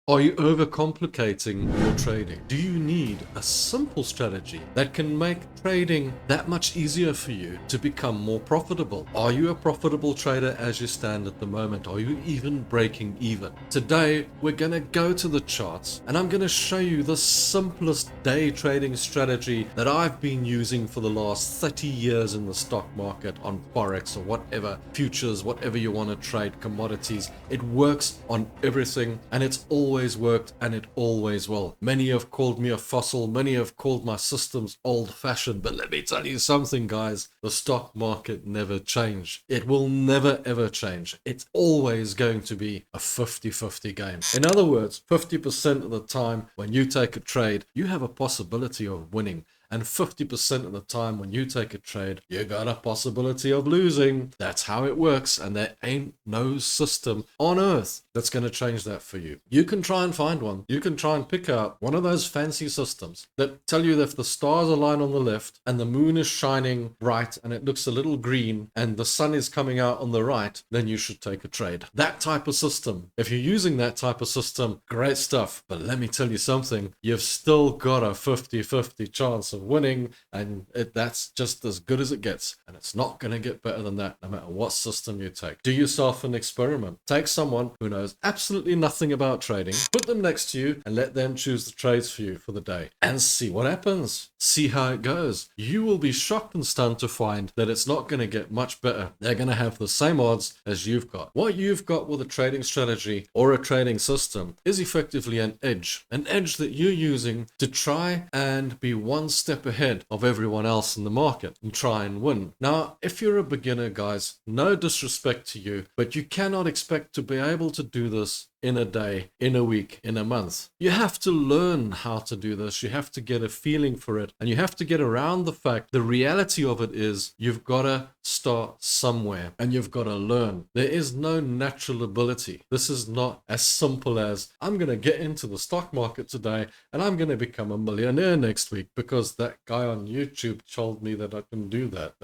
Are you overcomplicating your trading? Do you need a simple strategy that can make trading that much easier for you to become more profitable? Are you a profitable trader as you stand at the moment? Are you even breaking even? Today, we're going to go to the charts and I'm going to show you the simplest day trading strategy that I've been using for the last 30 years in the stock market on Forex or whatever, futures, whatever you want to trade, commodities. It works on everything and it's always worked and it always will. Many have called me a fossil, many have called my systems old-fashioned, but let me tell you something, guys. The stock market never changed. It will never ever change. It's always going to be a 50-50 game. In other words, 50% of the time when you take a trade, you have a possibility of winning. And 50% of the time when you take a trade, you got a possibility of losing. That's how it works. And there ain't no system on earth that's going to change that for you. You can try and find one. You can try and pick out one of those fancy systems that tell you that if the stars align on the left and the moon is shining bright and it looks a little green and the sun is coming out on the right, then you should take a trade. That type of system. If you're using that type of system, great stuff. But let me tell you something, you've still got a 50-50 chance of winning, and that's just as good as it gets, and it's not going to get better than that no matter what system you take. Do yourself an experiment. Take someone who knows absolutely nothing about trading, put them next to you and let them choose the trades for you for the day and see what happens. See how it goes. You will be shocked and stunned to find that it's not going to get much better. They're going to have the same odds as you've got. What you've got with a trading strategy or a trading system is effectively an edge that you're using to try and be one step ahead of everyone else in the market and try and win. Now, if you're a beginner, guys, no disrespect to you, but you cannot expect to be able to do this in a day, in a week, in a month. You have to learn how to do this. You have to get a feeling for it, and you have to get around the fact the reality of it is you've got to start somewhere and you've got to learn. There is no natural ability. This is not as simple as I'm going to get into the stock market today and I'm going to become a millionaire next week because that guy on YouTube told me that I can do that.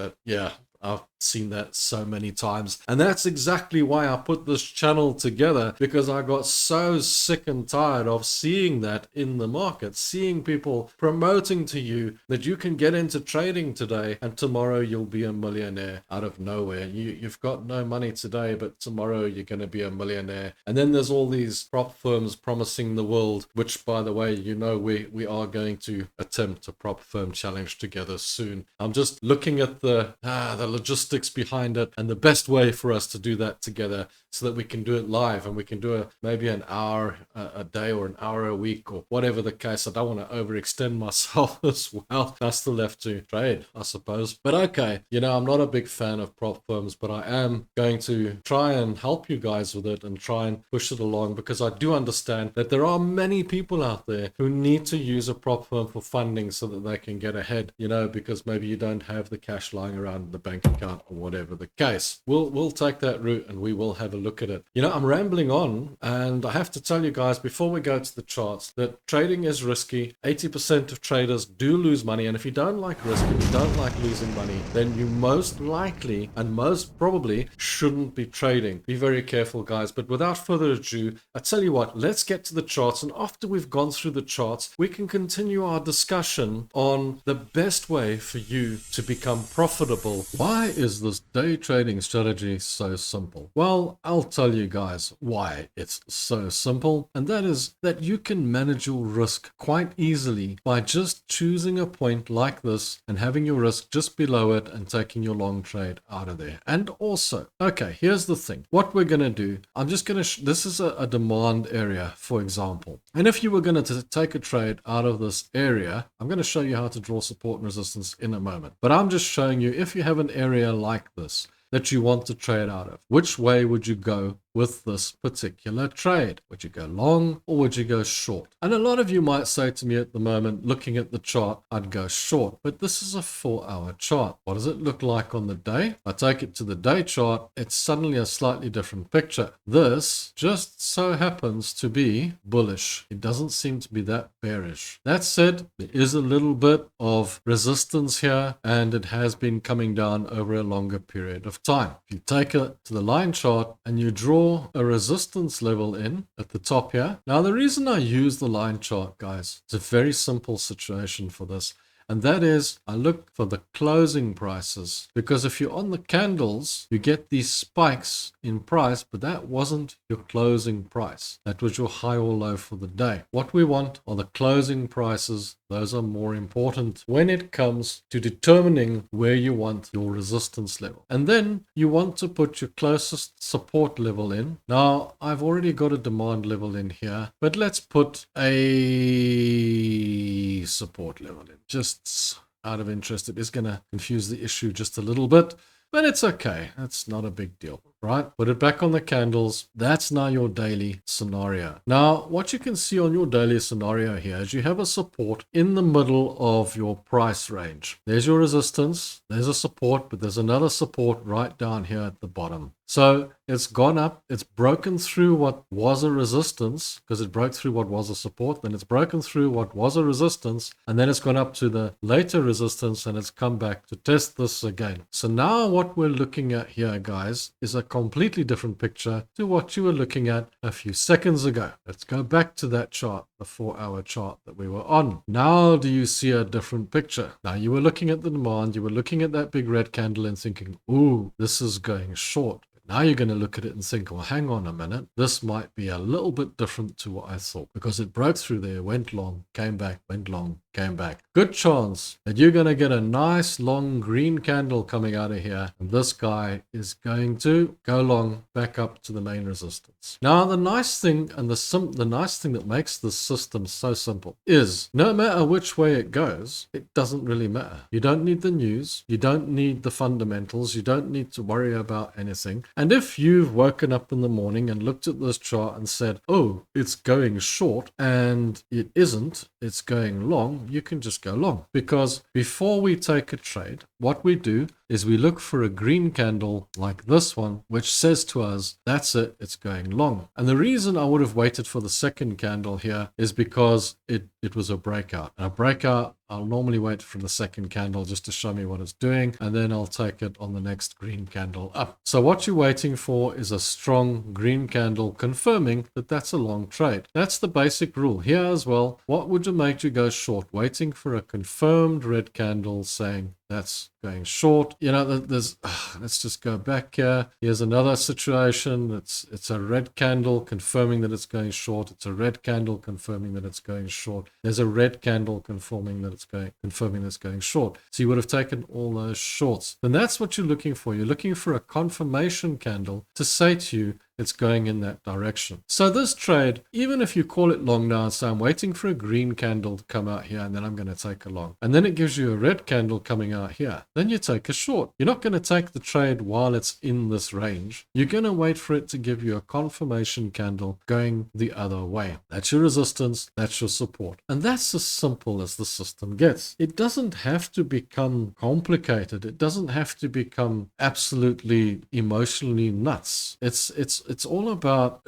I've seen that so many times. And that's exactly why I put this channel together, because I got so sick and tired of seeing that in the market, seeing people promoting to you that you can get into trading today and tomorrow you'll be a millionaire out of nowhere. You've got no money today, but tomorrow you're going to be a millionaire. And then there's all these prop firms promising the world, which, by the way, you know, we are going to attempt a prop firm challenge together soon. I'm just looking at the logistics behind it and the best way for us to do that together so that we can do it live and we can do maybe an hour a day or an hour a week or whatever the case. I don't want to overextend myself as well. I still have to trade, I suppose. But okay, you know, I'm not a big fan of prop firms, but I am going to try and help you guys with it and try and push it along, because I do understand that there are many people out there who need to use a prop firm for funding so that they can get ahead, you know, because maybe you don't have the cash lying around in the bank account or whatever the case. We'll take that route and we will have a look at it. You know, I'm rambling on, and I have to tell you guys before we go to the charts that trading is risky. 80% of traders do lose money, and if you don't like risk and you don't like losing money, then you most likely and most probably shouldn't be trading. Be very careful, guys. But without further ado, I tell you what, let's get to the charts, and after we've gone through the charts, we can continue our discussion on the best way for you to become profitable. Why is this day trading strategy so simple? Well, I'll tell you guys why it's so simple, and that is that you can manage your risk quite easily by just choosing a point like this and having your risk just below it and taking your long trade out of there. And also, okay, here's the thing. What we're going to do, I'm just going to, this is a demand area, for example. And if you were going to take a trade out of this area, I'm going to show you how to draw support and resistance in a moment. But I'm just showing you, if you have an area like this that you want to trade out of, which way would you go with this particular trade? Would you go long or would you go short? And a lot of you might say to me at the moment, looking at the chart, I'd go short, but this is a 4-hour chart. What does it look like on the day? I take it to the day chart, it's suddenly a slightly different picture. This just so happens to be bullish. It doesn't seem to be that bearish. That said, there is a little bit of resistance here, and it has been coming down over a longer period of time. If you take it to the line chart and you draw draw a resistance level in at the top here. Now, the reason I use the line chart, guys, it's a very simple situation for this. And that is, I look for the closing prices, because if you're on the candles, you get these spikes in price, but that wasn't your closing price. That was your high or low for the day. What we want are the closing prices. Those are more important when it comes to determining where you want your resistance level. And then you want to put your closest support level in. Now, I've already got a demand level in here, but let's put a support level in. Just out of interest, it is going to confuse the issue just a little bit, but it's okay. That's not a big deal, right? Put it back on the candles. That's now your daily scenario. Now, what you can see on your daily scenario here is you have a support in the middle of your price range. There's your resistance, there's a support, but there's another support right down here at the bottom. So it's gone up, it's broken through what was a resistance, because it broke through what was a support, then it's broken through what was a resistance, and then it's gone up to the later resistance, and it's come back to test this again. So now what we're looking at here, guys, is a completely different picture to what you were looking at a few seconds ago. Let's go back to that chart, the 4-hour chart that we were on. Now do you see a different picture? Now you were looking at the demand, you were looking at that big red candle and thinking, ooh, this is going short. Now you're going to look at it and think, well, hang on a minute. This might be a little bit different to what I thought, because it broke through there, went long, came back, went long, came back. Good chance that you're going to get a nice long green candle coming out of here, and this guy is going to go long back up to the main resistance. Now, the nice thing and the nice thing that makes this system so simple is no matter which way it goes, it doesn't really matter. You don't need the news. You don't need the fundamentals. You don't need to worry about anything. And if you've woken up in the morning and looked at this chart and said, oh, it's going short, and it isn't, it's going long, you can just go long. Because before we take a trade, what we do is we look for a green candle like this one, which says to us, that's it, it's going long. And the reason I would have waited for the second candle here is because it was a breakout. And a breakout, I'll normally wait for the second candle just to show me what it's doing, and then I'll take it on the next green candle up. So what you're waiting for is a strong green candle confirming that that's a long trade. That's the basic rule here as well. What would have made you go short? Waiting for a confirmed red candle saying that's going short. You know, there's let's just go back here. Here's another situation. It's a red candle confirming that it's going short. It's a red candle confirming that it's going short. There's a red candle confirming that it's going short. So you would have taken all those shorts. And that's what you're looking for. You're looking for a confirmation candle to say to you it's going in that direction. So this trade, even if you call it long now, so I'm waiting for a green candle to come out here, and then I'm going to take a long. And then it gives you a red candle coming out here. Then you take a short. You're not going to take the trade while it's in this range. You're going to wait for it to give you a confirmation candle going the other way. That's your resistance. That's your support. And that's as simple as the system gets. It doesn't have to become complicated. It doesn't have to become absolutely emotionally nuts. It's all about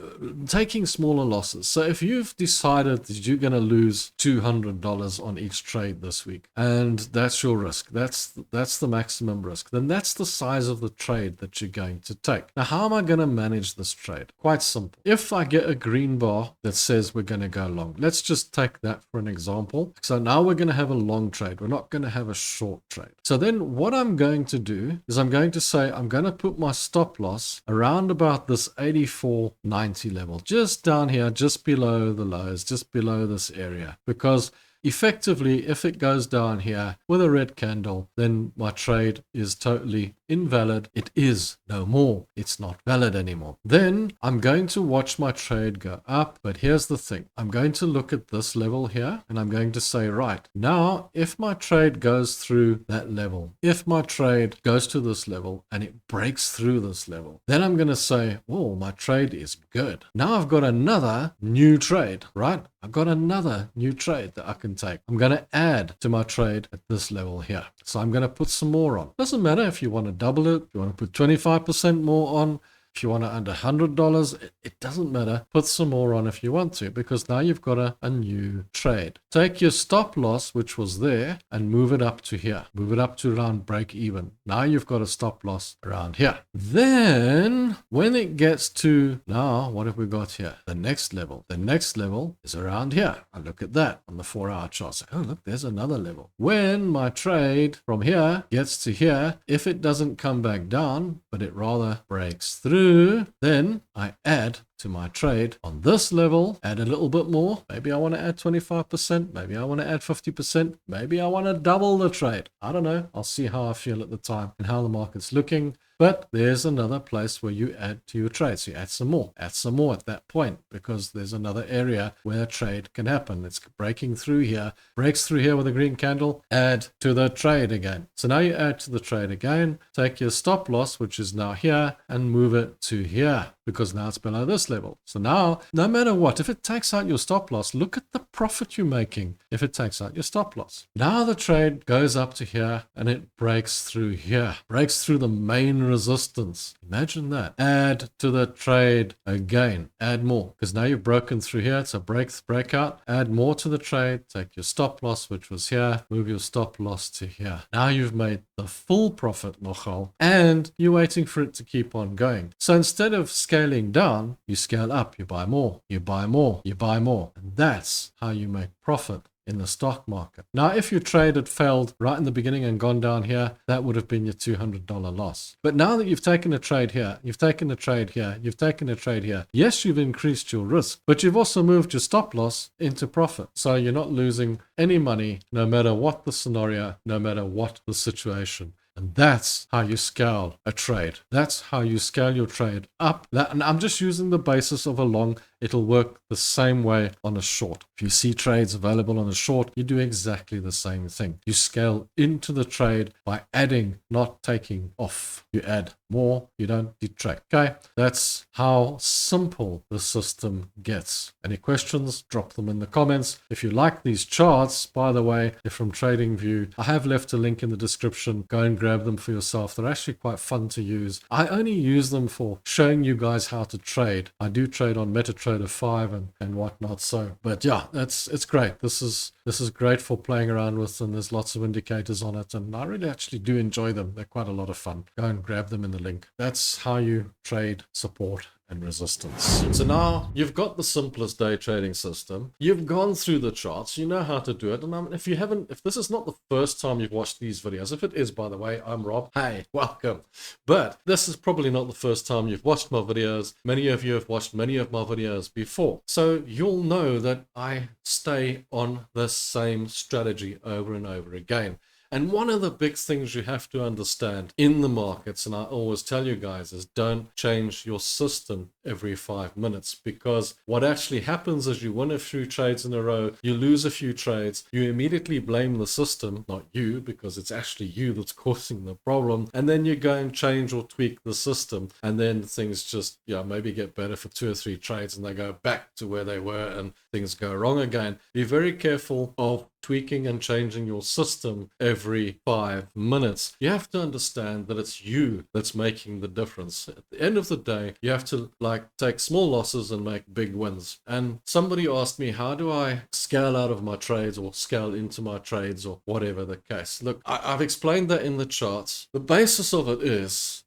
taking smaller losses. So if you've decided that you're going to lose $200 on each trade this week, and that's your risk, that's the maximum risk, then that's the size of the trade that you're going to take. Now, how am I going to manage this trade? Quite simple. If I get a green bar that says we're going to go long, let's just take that for an example. So now we're going to have a long trade. We're not going to have a short trade. So then what I'm going to do is I'm going to say I'm going to put my stop loss around about this 84.90 level, just down here, just below the lows, just below this area, because effectively, if it goes down here with a red candle, then my trade is totally invalid. It is no more. It's not valid anymore. Then I'm going to watch my trade go up. But here's the thing. I'm going to look at this level here, and I'm going to say, right, now, if my trade goes through that level, if my trade goes to this level and it breaks through this level, then I'm going to say, oh, my trade is good. Now I've got another new trade, right? I've got another new trade that I can take. I'm going to add to my trade at this level here. So I'm going to put some more on. Doesn't matter if you want to double it, you want to put 25% more on, If you want to under $100, it doesn't matter. Put some more on if you want to, because now you've got a new trade. Take your stop loss, which was there, and move it up to here. Move it up to around break even. Now you've got a stop loss around here. Then when it gets to, now what have we got here? The next level. The next level is around here. I look at that on the 4-hour chart. So, oh, look, there's another level. When my trade from here gets to here, if it doesn't come back down, but it rather breaks through, then I add to my trade on this level, add a little bit more. Maybe I want to add 25%. Maybe I want to add 50%. Maybe I want to double the trade. I don't know. I'll see how I feel at the time and how the market's looking. But there's another place where you add to your trade. So you add some more at that point, because there's another area where a trade can happen. It's breaking through here, breaks through here with a green candle, add to the trade again. So now you add to the trade again, take your stop loss, which is now here, and move it to here, because now it's below this level. So now, no matter what, if it takes out your stop loss, look at the profit you're making if it takes out your stop loss. Now the trade goes up to here and it breaks through here, breaks through the main resistance. Imagine that. Add to the trade again, add more, because now you've broken through here. It's a breakout. Add more to the trade, take your stop loss, which was here, move your stop loss to here. Now you've made the full profit, nochal, and you're waiting for it to keep on going. So instead of scaling down, you scale up, you buy more, you buy more, you buy more. And that's how you make profit in the stock market. Now, if your trade had failed right in the beginning and gone down here, that would have been your $200 loss. But now that you've taken a trade here, you've taken a trade here, you've taken a trade here, yes, you've increased your risk, but you've also moved your stop loss into profit. So you're not losing any money, no matter what the scenario, no matter what the situation. And that's how you scale a trade. That's how you scale your trade up. And I'm just using the basis of a long. It'll work the same way on a short. If you see trades available on a short, you do exactly the same thing. You scale into the trade by adding, not taking off. You add more, you don't detract. Okay, that's how simple the system gets. Any questions? Drop them in the comments. If you like these charts, by the way, they're from TradingView. I have left a link in the description. Go and grab them for yourself. They're actually quite fun to use. I only use them for showing you guys how to trade. I do trade on MetaTrader 5 and whatnot. So, but yeah, it's great. This is great for playing around with, and there's lots of indicators on it, and I really actually do enjoy them. They're quite a lot of fun. Go and grab them in the link. That's how you trade support and resistance. So now you've got the simplest day trading system. You've gone through the charts. You know how to do it. And if this is not the first time you've watched these videos, if it is, by the way, I'm Rob. Hey, welcome. But this is probably not the first time you've watched my videos. Many of you have watched many of my videos before. So you'll know that I stay on the same strategy over and over again. And one of the big things you have to understand in the markets, and I always tell you guys, is don't change your system every 5 minutes, because what actually happens is you win a few trades in a row, you lose a few trades, you immediately blame the system, not you, because it's actually you that's causing the problem, and then you go and change or tweak the system, and then things just, maybe get better for 2 or 3 trades, and they go back to where they were, and things go wrong again. Be very careful of tweaking and changing your system every 5 minutes. You have to understand that it's you that's making the difference. At the end of the day, you have to take small losses and make big wins. And somebody asked me, how do I scale out of my trades or scale into my trades or whatever the case? Look, I've explained that in the charts. The basis of it is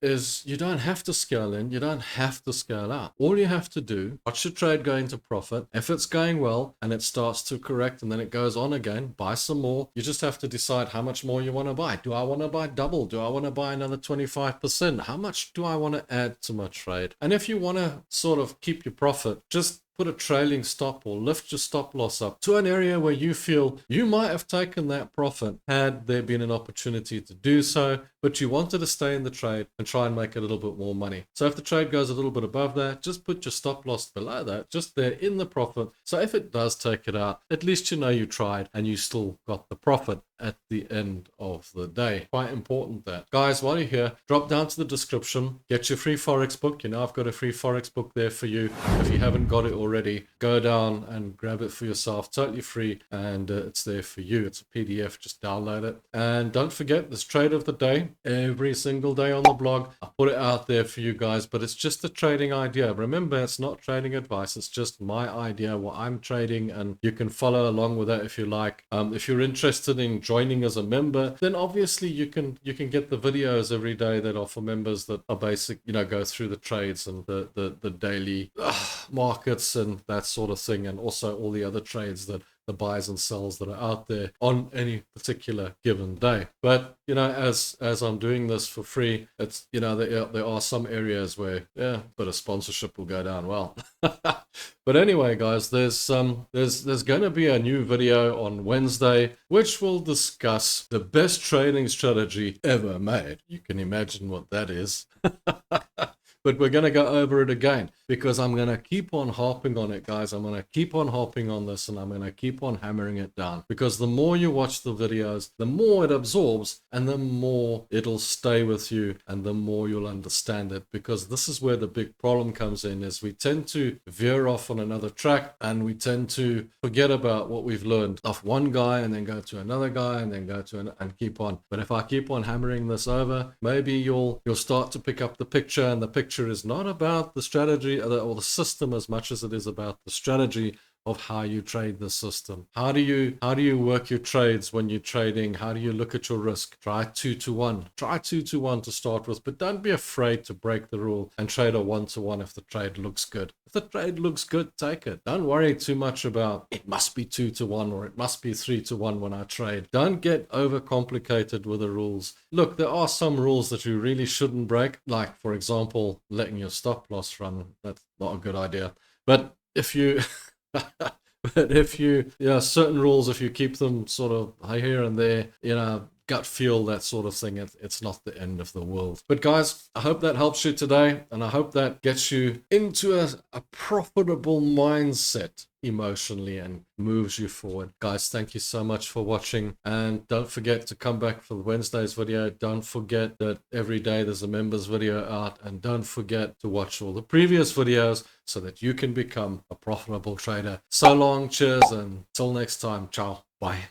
you don't have to scale in, you don't have to scale out. All you have to do, watch your trade go into profit. If it's going well and it starts to correct and then it goes on again, buy some more. You just have to decide how much more you want to buy. Do I want to buy double? Do I want to buy another 25%? How much do I want to add to my trade? And if you want to sort of keep your profit, just put a trailing stop or lift your stop loss up to an area where you feel you might have taken that profit had there been an opportunity to do so, but you wanted to stay in the trade and try and make a little bit more money. So if the trade goes a little bit above that, just put your stop loss below that, just there in the profit. So if it does take it out, at least you know you tried and you still got the profit at the end of the day. Quite important that. Guys, while you're here, drop down to the description, get your free Forex book. I've got a free Forex book there for you. If you haven't got it already, go down and grab it for yourself, totally free, and it's there for you. It's a PDF, just download it. And don't forget this trade of the day. trading every single day on the blog. I put it out there for you guys, but it's just a trading idea. Remember, it's not trading advice. It's just my idea, what I'm trading, and you can follow along with that if you like. If you're interested in joining as a member, then obviously you can get the videos every day that are for members that are basic, go through the trades and the daily markets and that sort of thing, and also all the other trades that the buys and sells that are out there on any particular given day. But as I'm doing this for free, it's there are some areas where a bit of sponsorship will go down well. But anyway, guys, there's going to be a new video on Wednesday which will discuss the best trading strategy ever made. You can imagine what that is. But we're going to go over it again because I'm going to keep on harping on it, guys. I'm going to keep on harping on this, and I'm going to keep on hammering it down, because the more you watch the videos, the more it absorbs and the more it'll stay with you and the more you'll understand it. Because this is where the big problem comes in, is we tend to veer off on another track and we tend to forget about what we've learned off one guy and then go to another guy and then go to and keep on. But if I keep on hammering this over, maybe you'll start to pick up the picture, and the picture is not about the strategy or the system as much as it is about the strategy of how you trade the system. How do you work your trades when you're trading? How do you look at your risk? Try 2-to-1. Try 2-to-1 to start with, but don't be afraid to break the rule and trade a 1-to-1 if the trade looks good. If the trade looks good, take it. Don't worry too much about it must be 2-to-1 or it must be 3-to-1 when I trade. Don't get overcomplicated with the rules. Look, there are some rules that you really shouldn't break, like, for example, letting your stop loss run. That's not a good idea. But if you but if you certain rules, if you keep them sort of here and there, gut feel, that sort of thing, it's not the end of the world. But guys, I hope that helps you today, and I hope that gets you into a profitable mindset emotionally and moves you forward. Guys, thank you so much for watching, and don't forget to come back for Wednesday's video. Don't forget that every day there's a members video out, and don't forget to watch all the previous videos so that you can become a profitable trader. So long, cheers, and till next time, ciao, bye.